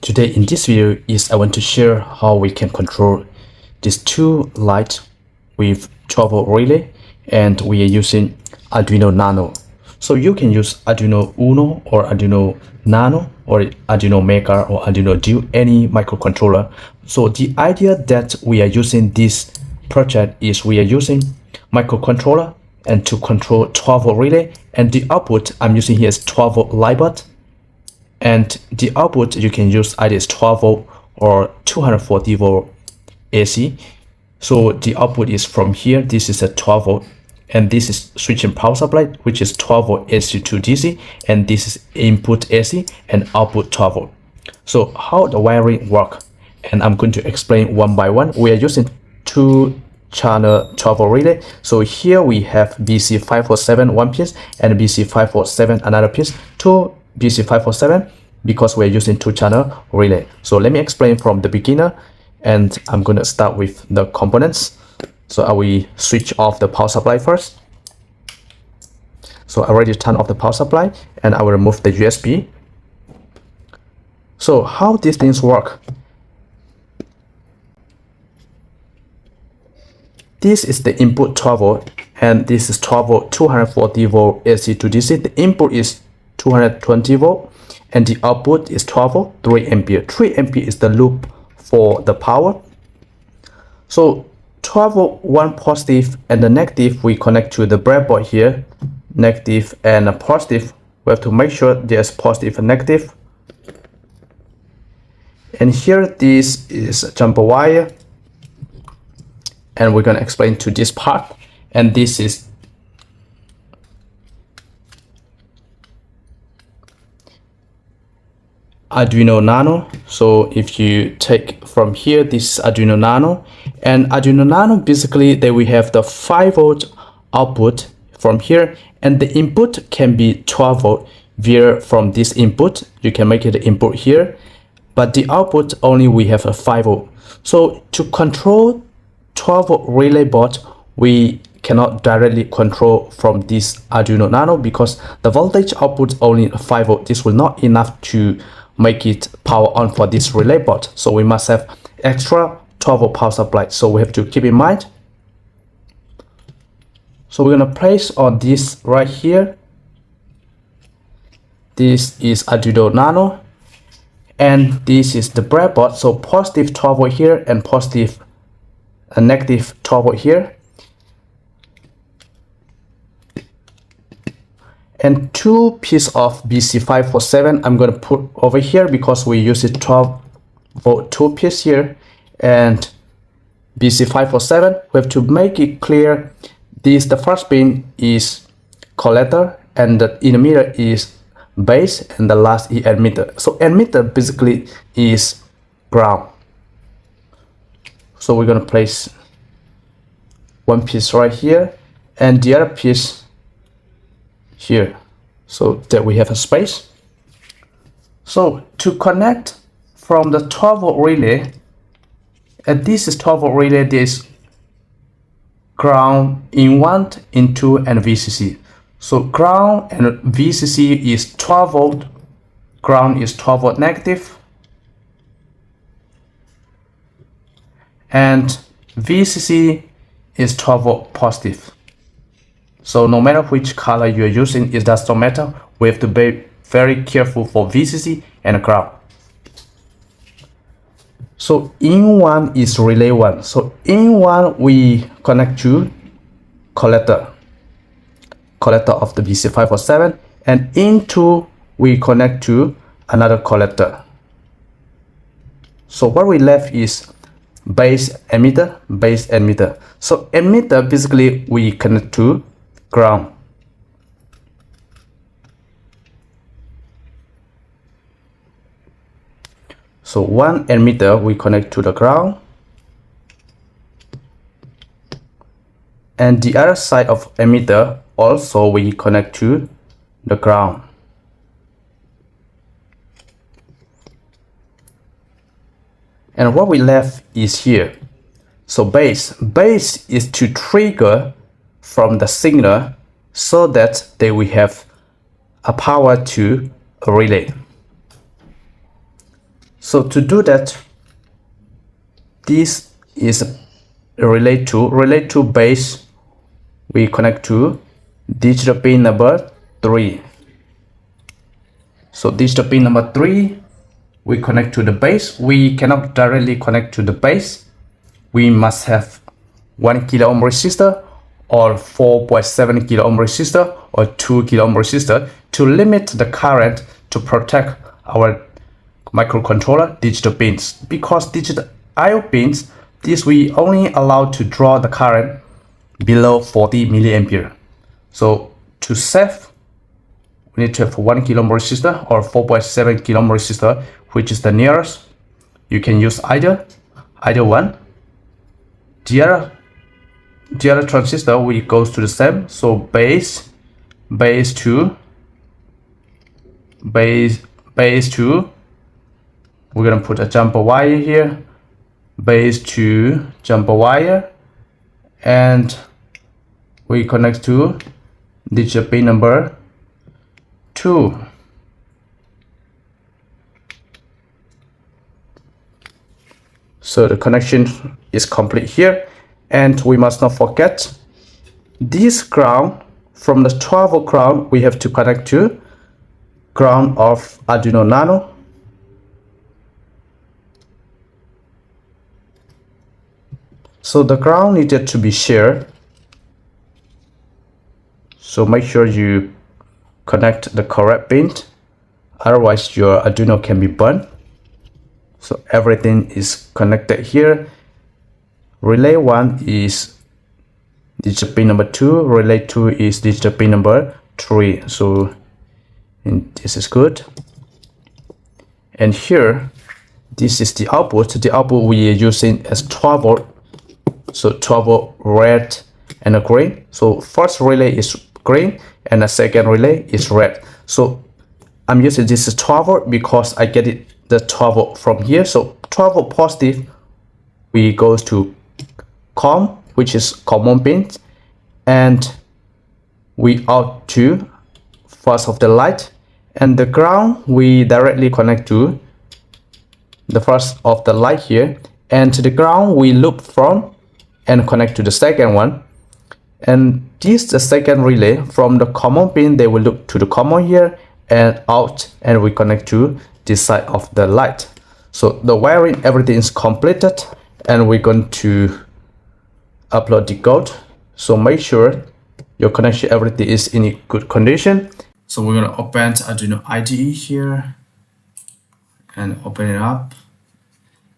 Today in this video I want to share how we can control these two lights with 12-volt relay, and we are using Arduino Nano. So you can use Arduino Uno or Arduino Nano or Arduino Mega or Arduino Duo, any microcontroller. So the idea that we are using this project is we are using microcontroller and to control 12-volt relay, and the output I'm using here is 12-volt light bulb. And the output you can use either is 12 volt or 240 volt AC. So the output is from here. This is a 12 volt, and this is switching power supply, which is 12 volt AC to DC, and this is input AC and output 12 volt. So how the wiring work, and I'm going to explain one by one. We are using two channel 12 volt relay. So here we have BC547 one piece and BC547 another piece, two BC547, because we're using two channel relay. So let me explain from the beginner, and I'm going to start with the components. So I will switch off the power supply first. So I already turned off the power supply, and I will remove the USB. So how these things work? This is the input 12 volt, and this is 12 volt 240 volt AC to DC. The input is 220 volt, and the output is 12 volt 3 ampere. 3 ampere is the loop for the power. So 12 volt, one positive and the negative, we connect to the breadboard here, negative and a positive. We have to make sure there's positive and negative. And here this is a jumper wire, and we're going to explain to this part. And this is Arduino Nano. So if you take from here, this is Arduino Nano, and Arduino Nano, basically they will have the 5 volt output from here, and the input can be 12 volt via from this input. You can make it the input here, but the output only we have a 5 volt. So to control 12 volt relay board, we cannot directly control from this Arduino Nano because the voltage output only 5 volt. This will not enough to make it power on for this relay board. So we must have extra 12 volt power supply. So we have to keep in mind. So we're going to place on this right here. This is Arduino Nano, and this is the breadboard. So positive 12 volt here and positive and negative 12 volt here, and two pieces of BC547 I'm going to put over here because we use it 12 volt two piece here, and BC547, we have to make it clear. This, the first pin is collector, and the emitter is base, and the last is emitter. So emitter basically is ground. So we're going to place one piece right here and the other piece here, so that we have a space. So to connect from the 12 volt relay, and this is 12 volt relay, this ground in 1, in 2, and VCC. So ground and VCC is 12 volt, ground is 12 volt negative, and VCC is 12 volt positive. So no matter which color you're using, it does not matter. We have to be very careful for VCC and ground. So in 1 is relay 1. So in 1 we connect to collector of the BC547, and in 2 we connect to another collector. So what we left is base emitter. So emitter basically we connect to ground. So one emitter we connect to the ground, and the other side of emitter also we connect to the ground. And what we left is here. So base is to trigger from the signal so that they will have a power to a relay. So to do that, this is a relay 2 base. We connect to digital pin number 3. So digital pin number 3, we connect to the base. We cannot directly connect to the base. We must have 1 kilo ohm resistor or 4.7 kilo ohm resistor or 2 kilo ohm resistor to limit the current to protect our microcontroller digital pins. Because digital I/O pins, this we only allow to draw the current below 40 milliampere. So to save, we need to have 1 kilo ohm resistor or 4.7 kilo ohm resistor, which is the nearest. You can use either one. The other transistor we goes to the same. So base 2, base 2. We're gonna put a jumper wire here, base 2 jumper wire, and we connect to digital pin number 2. So the connection is complete here, and we must not forget this ground. From the 12 volt ground, we have to connect to ground of Arduino Nano. So the ground needed to be shared. So make sure you connect the correct pin, otherwise your Arduino can be burned. So everything is connected here. Relay 1 is digital pin number 2, relay 2 is digital pin number 3. So this is good. And here, this is the output. The output we are using as 12 volt. So 12 volt red and a green. So first relay is green and the second relay is red. So I'm using this is 12 volt because I get it the 12 volt from here. So 12 volt positive, we goes to COM, which is common pin, and we out to first of the light, and the ground we directly connect to the first of the light here, and to the ground we loop from and connect to the second one. And this the second relay from the common pin, they will look to the common here and out, and we connect to this side of the light. So the wiring, everything is completed, and we're going to upload the code. So make sure your connection, everything is in a good condition. So we're going to open Arduino IDE here and open it up.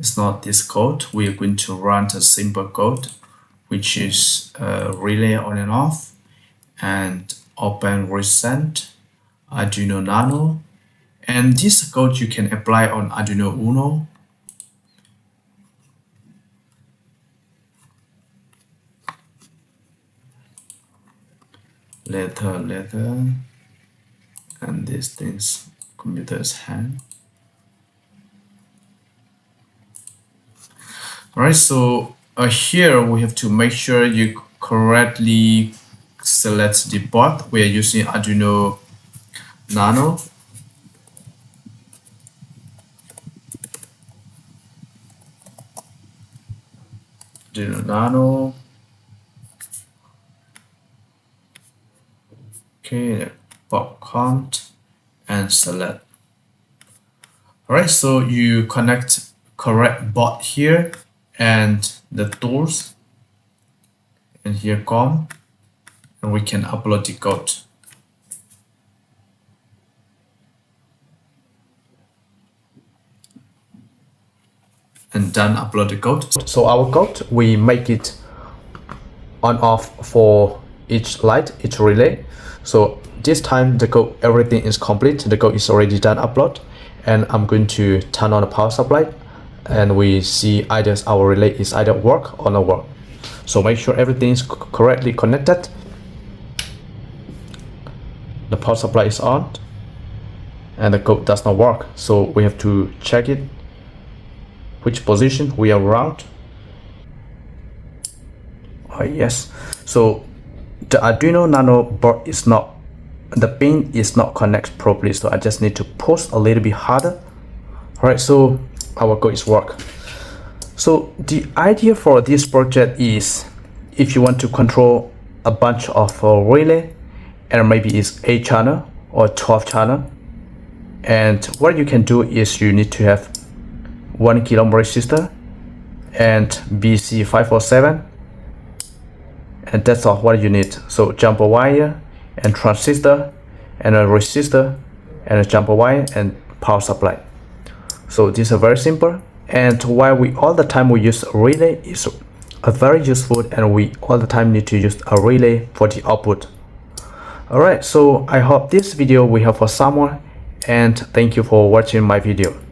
It's not this code. We are going to run a simple code, which is relay on and off, and open recent Arduino Nano. And this code you can apply on Arduino Uno. Letter, and these things, computer's hand. Alright, so here we have to make sure you correctly select the board. We are using Arduino Nano. Arduino Nano. Okay, board count and select. Alright, so you connect correct board here and the tools, and here COM, and we can upload the code. And done, upload the code. So our code, we make it on off for each light, each relay. So this time the code, everything is complete. The code is already done upload, and I'm going to turn on the power supply, and we see either our relay is either work or not work. So make sure everything is correctly connected. The power supply is on and the code does not work. So we have to check it, which position we are around. Oh yes, so the Arduino Nano board is not, the pin is not connected properly, so I just need to push a little bit harder Alright, so our code is work. So the idea for this project is if you want to control a bunch of relay, and maybe it's 8 channel or 12 channel, and what you can do is you need to have 1 kilo ohm resistor and BC547, and that's all what you need. So jumper wire and transistor and a resistor and a jumper wire and power supply. So these are very simple, and why we all the time we use a relay is a very useful, and we all the time need to use a relay for the output. Alright, so I hope this video will help for someone, and thank you for watching my video.